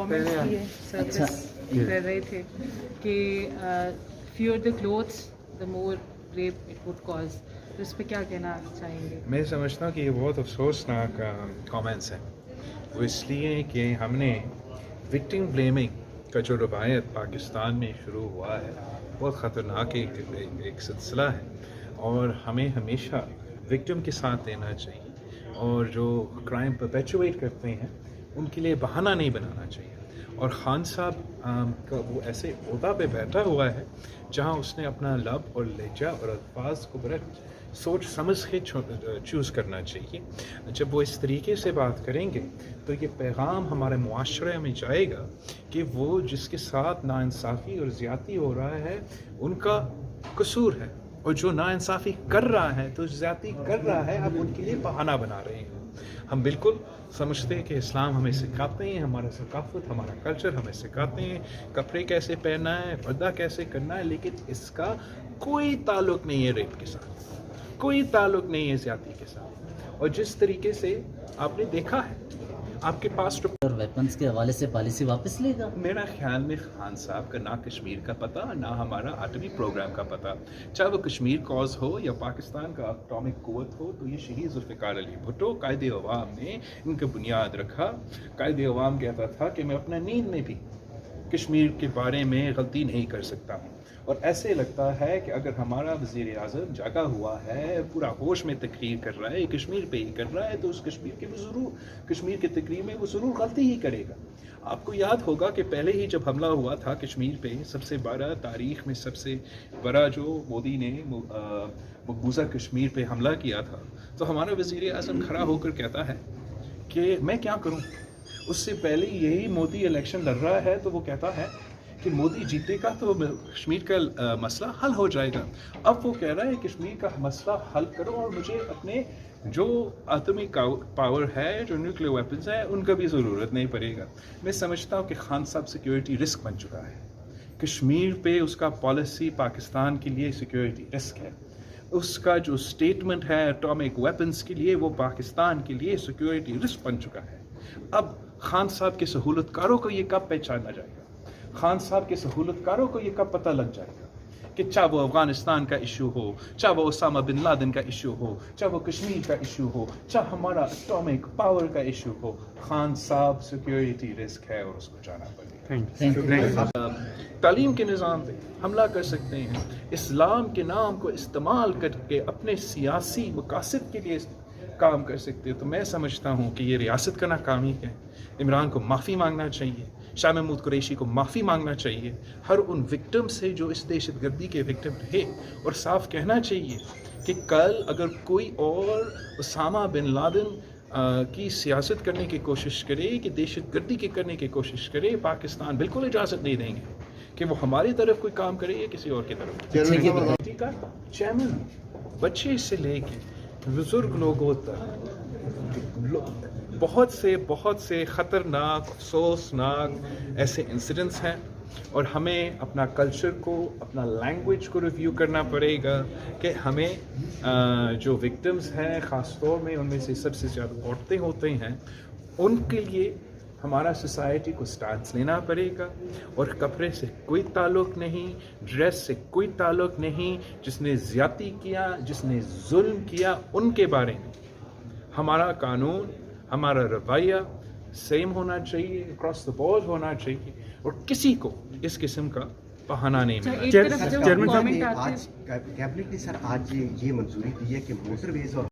Comments کیے surface کر رہے تھے کہ favour the clothes the more wrap it with cause, تو اس پہ کیا کہنا چاہیں گے؟ میں سمجھتا ہوں کہ یہ بہت افسوسناک کامنٹس ہیں، وہ اس لیے کہ ہم نے وکٹم بلیمنگ کا جو روایت پاکستان میں شروع ہوا ہے بہت خطرناک ایک سلسلہ ہے، اور ہمیں ہمیشہ وکٹم کے ساتھ دینا چاہیے، اور جو کرائم پرپیچویٹ کرتے ہیں ان کے لیے بہانہ نہیں بنانا چاہیے۔ اور خان صاحب کا وہ ایسے عہدہ پہ بیٹھا ہوا ہے جہاں اس نے اپنا لب اور لہجہ اور الفاظ کو بڑا سوچ سمجھ کے چوز کرنا چاہیے۔ جب وہ اس طریقے سے بات کریں گے تو یہ پیغام ہمارے معاشرے میں جائے گا کہ وہ جس کے ساتھ ناانصافی اور زیادتی ہو رہا ہے ان کا قصور ہے، اور جو ناانصافی کر رہا ہے تو زیادتی کر رہا ہے اب ان کے لیے بہانہ بنا رہے ہیں۔ ہم بالکل سمجھتے ہیں کہ اسلام ہمیں سکھاتے ہیں، ہمارا ثقافت ہمارا کلچر ہمیں سکھاتے ہیں کپڑے کیسے پہننا ہے، پردہ کیسے کرنا ہے، لیکن اس کا کوئی تعلق نہیں ہے ریپ کے ساتھ، کوئی تعلق نہیں ہے زیادتی کے ساتھ۔ اور جس طریقے سے آپ نے دیکھا ہے آپ کے پاس اور ویپنز کے حوالے سے پالیسی واپس لے گا؟ میرا خیال میں خان صاحب کا نہ کشمیر کا پتہ نہ ہمارا ایٹمی پروگرام کا پتہ، چاہے وہ کشمیر کاز ہو یا پاکستان کا اٹامک قوت ہو، تو یہ شہید ذوالفقار علی بھٹو قائد عوام نے ان کا بنیاد رکھا۔ قائد عوام کہتا تھا کہ میں اپنا نیند میں بھی کشمیر کے بارے میں غلطی نہیں کر سکتا ہوں، اور ایسے لگتا ہے کہ اگر ہمارا وزیر اعظم جاگا ہوا ہے، پورا ہوش میں تقریر کر رہا ہے، کشمیر پہ ہی کر رہا ہے، تو اس کشمیر کی تقریر میں وہ ضرور غلطی ہی کرے گا۔ آپ کو یاد ہوگا کہ پہلے ہی جب حملہ ہوا تھا کشمیر پہ، سب سے بڑا تاریخ میں سب سے بڑا جو مودی نے مقبوضہ کشمیر پہ حملہ کیا تھا، تو ہمارا وزیر اعظم کھڑا ہو کر کہتا ہے کہ میں کیا کروں۔ اس سے پہلے یہی مودی الیکشن لڑ رہا ہے تو وہ کہتا ہے کہ مودی جیتے گا تو کشمیر کا مسئلہ حل ہو جائے گا۔ اب وہ کہہ رہا ہے کشمیر کا مسئلہ حل کرو، اور مجھے اپنے جو ایٹمی پاور ہے، جو نیوکلیر ویپنز ہے، ان کا بھی ضرورت نہیں پڑے گا۔ میں سمجھتا ہوں کہ خان صاحب سیکیورٹی رسک بن چکا ہے، کشمیر پہ اس کا پالیسی پاکستان کے لیے سیکیورٹی رسک ہے، اس کا جو سٹیٹمنٹ ہے ایٹامک ویپنز کے لیے وہ پاکستان کے لیے سیکیورٹی رسک بن چکا ہے۔ اب خان صاحب کے سہولت کاروں کو یہ کب پہچانا جائے گا، خان صاحب کے سہولت کاروں کو یہ کب پتہ لگ جائے گا کہ چاہے وہ افغانستان کا ایشو ہو، چاہے وہ اسامہ بن لادن کا ایشو ہو، چاہے وہ کشمیر کا ایشو ہو، چاہے ہمارا اٹامک پاور کا ایشو ہو، خان صاحب سیکیورٹی رسک ہے اور اس کو جانا پڑے گا۔ تعلیم کے نظام پہ حملہ کر سکتے ہیں، اسلام کے نام کو استعمال کر کے اپنے سیاسی مقاصد کے لیے کام کر سکتے ہیں، تو میں سمجھتا ہوں کہ یہ ریاست کا ناکامی ہے۔ عمران کو معافی مانگنا چاہیے، شاہ محمود قریشی کو معافی مانگنا چاہیے، ہر ان وکٹم سے جو اس دہشت گردی کے وکٹم رہے، اور صاف کہنا چاہیے کہ کل اگر کوئی اور اسامہ بن لادن کی سیاست کرنے کی کوشش کرے، کہ دہشت گردی کی کرنے کی کوشش کرے، پاکستان بالکل اجازت نہیں دیں گے کہ وہ ہماری طرف کوئی کام کرے یا کسی اور کی طرف۔ کمیٹی کا چیئرمین بچے سے لے کے بزرگ لوگوں تک بہت سے خطرناک افسوسناک ایسے انسیڈنٹس ہیں، اور ہمیں اپنا کلچر کو، اپنا لینگویج کو ریویو کرنا پڑے گا کہ ہمیں جو وکٹمز ہیں، خاص طور میں ان میں سے سب سے زیادہ عورتیں ہوتے ہیں، ان کے لیے ہمارا سوسائٹی کو سٹانس لینا پڑے گا، اور کپڑے سے کوئی تعلق نہیں، ڈریس سے کوئی تعلق نہیں، جس نے زیادتی کیا، جس نے ظلم کیا، ان کے بارے میں ہمارا قانون، ہمارا رویہ سیم ہونا چاہیے، اکراس دا بورڈ ہونا چاہیے، اور کسی کو اس قسم کا بہانہ نہیں ملنا چاہیے۔ آج کیبنٹ نے سر آج یہ منظوری دی ہے کہ موٹر ویز اور